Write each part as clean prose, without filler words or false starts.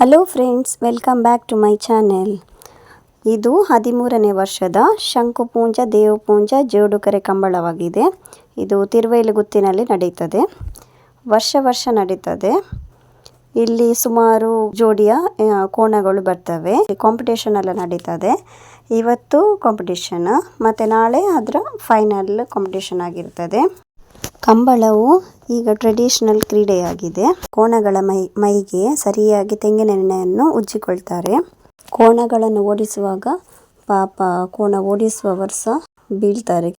Hello friends, welcome back to my channel. ಇದು 13ನೇ ವರ್ಷದ ಶಂಕುಪೂಂಜ ದೇವಪೂಂಜ ಜೋಡುಕರೆ ಕಂಬಳವಾಗಿದೆ. ಇದು ತಿರುವೈಲುಗುತ್ತಿನಲ್ಲಿ ನಡೆಯುತ್ತದೆ. ವರ್ಷ ನಡೀತದೆ. ಇಲ್ಲಿ ಸುಮಾರು ಜೋಡಿಯ ಕೋಣಗಳು ಬರ್ತವೆ. ಕಾಂಪಿಟೇಷನ್ ಎಲ್ಲ ನಡೀತದೆ. ಇವತ್ತು ಕಾಂಪಿಟೇಷನ್ ಮತ್ತು ನಾಳೆ ಅದರ ಫೈನಲ್ ಕಾಂಪಿಟೇಷನ್ ಆಗಿರ್ತದೆ. ಕಂಬಳವು ಈಗ ಟ್ರೆಡಿಷನಲ್ ಕ್ರೀಡೆಯಾಗಿದೆ. ಕೋಣಗಳ ಮೈಗೆ ಸರಿಯಾಗಿ ತೆಂಗಿನೆಣ್ಣೆಯನ್ನು ಉಜ್ಜಿಕೊಳ್ತಾರೆ. ಕೋಣಗಳನ್ನು ಓಡಿಸುವಾಗ ಪಾಪ ಕೋಣ ಓಡಿಸುವವರು ಸಹ ಬೀಳ್ತಾರೆ.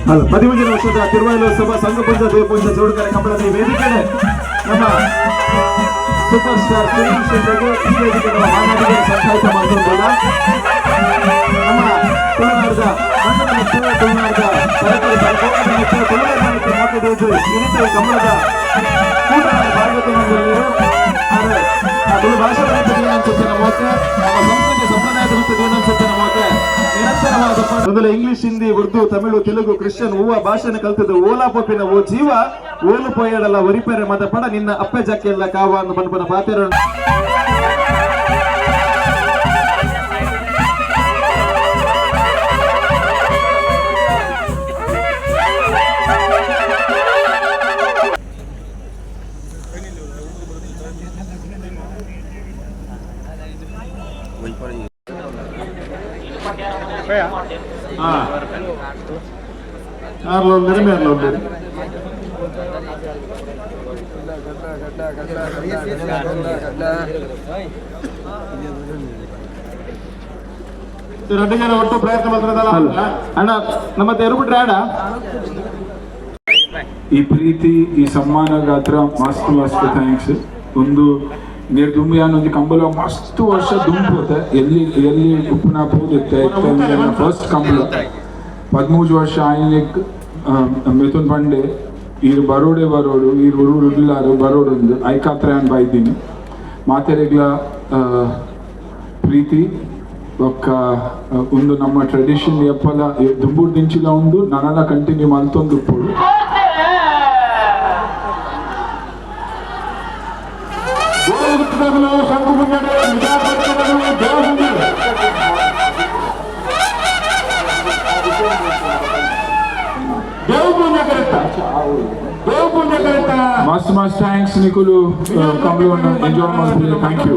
ಹಲೋ, 13ನೇ ವರ್ಷದ ತಿರುವೈಲೋತ್ಸವ ಸಂಘಪೂಂಜ ದೇವಪೂಂಜ ಜೋಡುಕರೆ ಕಂಬಳದ ವೇದಿಕೆ ನಮ್ಮ ಸೂಪರ್ ಸ್ಟಾರ್ ವೇದಿಕೆ ಮಾನವಿಗೆ ಸಂಚಾಲಿತ ಮಾಡಿಕೊಂಡಿಲ್ಲ. ನಮ್ಮ ತುಳುನಾಡದ ಕಂಬಳದ ತುಳು ಭಾಷಾ ಮೊದಲ ಇಂಗ್ಲಿಷ್, ಹಿಂದಿ, ಉರ್ದು, ತಮಿಳು, ತೆಲುಗು, ಕ್ರಿಶ್ಚಿಯನ್ ಹೂವ ಭಾಷೆನ ಕಲ್ತದ್ದು ಓಲಾ ಪೊಪ್ಪಿನ ಓ ಜೀವ ಓಲು ಪೊಯ್ಯಡಲ್ಲ ಒರಿಪೆರೆ ಮದ ಪಡ ನಿನ್ನ ಅಪ್ಪೆ ಜಾಕೆ ಎಲ್ಲ ಕಾವ ಅಂದು ಬನ್ಪನ ಪಾತೆರ రెండు జನ ಒಟ್ಟು ಪ್ರಯತ್ನ ಮಾಡ್ತಿರದಲ್ಲ ಅಣ್ಣ ನಮ್ಮ ತೆರು ಬಿಟ್ರೆ ಅಣ್ಣ ಈ ಪ್ರೀತಿ ಈ ಸಮ್ಮಾನ ಗಾತ್ರ ಮಸ್ತ್ ಥ್ಯಾಂಕ್ಸ್. ಒಂದು ನೀರು ದುಂಬಿ ಅನ್ನೊಂದು ಕಂಬಳ ಮಸ್ತ್ ವರ್ಷ ದುಂಬೋತೆ ಎಲ್ಲಿ ಉಪ್ಪುನ ಪೋದಿತ್ತೆ ಫಸ್ಟ್ ಕಂಬಳ 13 ವರ್ಷ ಆಯ್ಲಿಕ್ ಮಿಥುನ್ ಪಂಡೆ ಈರು ಬರೋಡು ಈರು ಊರು ಇಲ್ಲಾರು ಬರೋಡು ಐಕಾತ್ರ ಅನ್ ಬೈದೀನಿ ಮಾತೆರೆಗ್ಲ ಪ್ರೀತಿ ಒಕ್ಕ ಒಂದು ನಮ್ಮ ಟ್ರೆಡಿಷನ್ ಎಪ್ಪಲ ದುಂಬೂರು ದಿಂಚಿಲ ಒಂದು ನಾನೆಲ್ಲ ಕಂಟಿನ್ಯೂ ಮಲ್ತೊಂದು ಉಪ್ಪುಡು ಮಸ್ತ್ ಥ್ಯಾಂಕ್ಸ್ ನಿಖುಲು ಕಂಬಳವನ್ನು ಎಂಜಾಯ್ ಮಾಡ್ತೀವಿ. Thank you.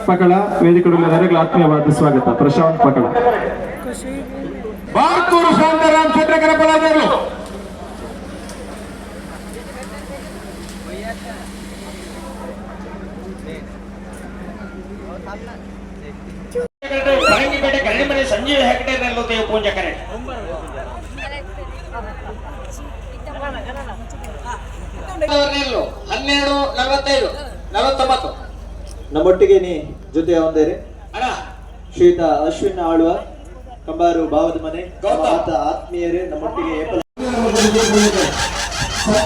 ಪಕಳ ವೇದಿಕೆಗಳಲ್ಲಿ ಆತ್ಮೀಯವಾದ ಸ್ವಾಗತ. ಪ್ರಶಾಂತ್ ಪಕಳ, ಬಾರ್ಕೂರು ಶಾಂತಾರಾಮ್ ಚಂದ್ರಕರ ಪಲಾಜರು, ಸಂಜೀವ ಹೆಗ್ಡೆ ದೇವಪೂಂಜ ಕರೆ 12:45 ನಮ್ಮೊಟ್ಟಿಗೆ ಜೊತೆ ಒಂದೇರಿ ಶ್ರೀಯುತ ಅಶ್ವಿನ್ ಆಳ್ವ ಕಂಬಾರು ಭಾವದ ಮನೆ ಆತ್ಮೀಯರೇ ನಮ್ಮೊಟ್ಟಿಗೆ ದಕ್ಷಿಣ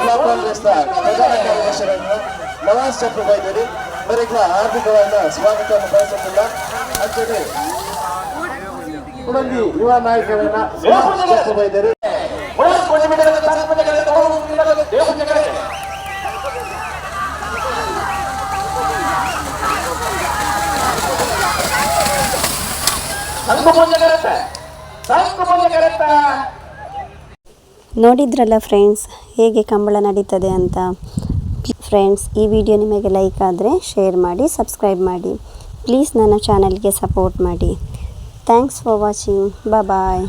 ಬ್ಲಾಕ್ ಕಾಂಗ್ರೆಸ್ನ ಪ್ರಧಾನ ಕಾರ್ಯದರ್ಶಿಗಳನ್ನು ನವಾಜ್ ಚಕ್ರ ವೈದ್ಯರು ಇವರಿಗೆ ಹಾರ್ದಿಕವಾದ ಸ್ವಾಗತವನ್ನು ಬಯಸುತ್ತಿಲ್ಲ. ಅಂತೆಯೇ ಕುಡಂಗಿ ಯುವ ನಾಯಕರನ್ನ ನವಾಜ್ ಚಕ್ರ ವೈದ್ಯರು ನೋಡಿದ್ರಲ್ಲ ಫ್ರೆಂಡ್ಸ್, ಹೇಗೆ ಕಂಬಳ ನಡೀತದೆ ಅಂತ. ಫ್ರೆಂಡ್ಸ್, ಈ ವಿಡಿಯೋ ನಿಮಗೆ ಲೈಕ್ ಆದರೆ ಶೇರ್ ಮಾಡಿ, ಸಬ್ಸ್ಕ್ರೈಬ್ ಮಾಡಿ. ಪ್ಲೀಸ್ ನನ್ನ ಚಾನಲ್ಗೆ ಸಪೋರ್ಟ್ ಮಾಡಿ. Thanks for watching. ಬಾಯ್.